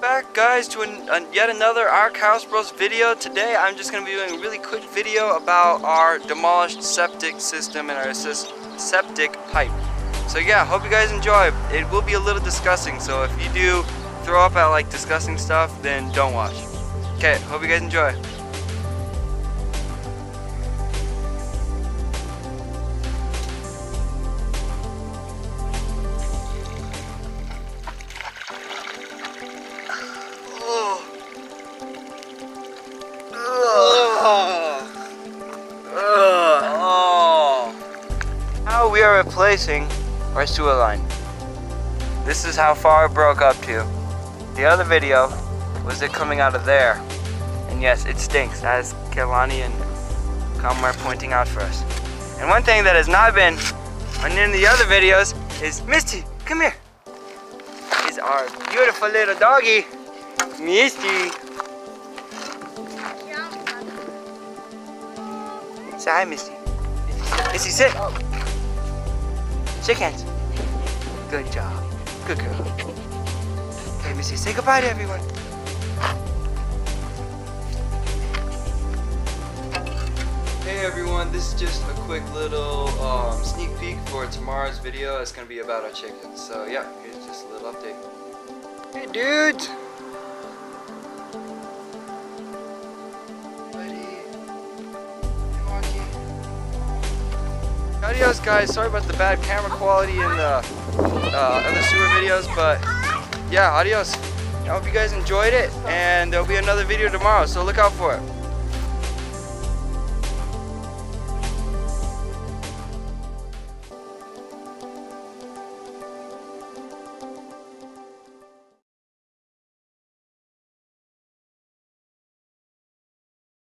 Back guys to yet another Aricayos Bros video. Today I'm just going to be doing a really quick video about our demolished septic system and our septic pipe. So yeah, hope you guys enjoy. It will be a little disgusting, so if you do throw up at like disgusting stuff, then don't watch. Okay, hope you guys enjoy. Now we are replacing our sewer line. This is how far it broke up to. The other video was it coming out of there. And yes, it stinks, as Kelani and Kamar pointing out for us. And one thing that has not been on any of the other videos is Misty, come here. Is our beautiful little doggy, Misty. Say hi, Misty. Misty, sit. Shake hands. Good job. Good girl. Okay, Missy, say goodbye to everyone. Hey everyone, this is just a quick little sneak peek for tomorrow's video. It's going to be about our chickens. So yeah, here's just a little update. Hey dudes! Adios guys, sorry about the bad camera quality in the other sewer videos, but yeah, adios. I hope you guys enjoyed it, and there'll be another video tomorrow, so look out for it.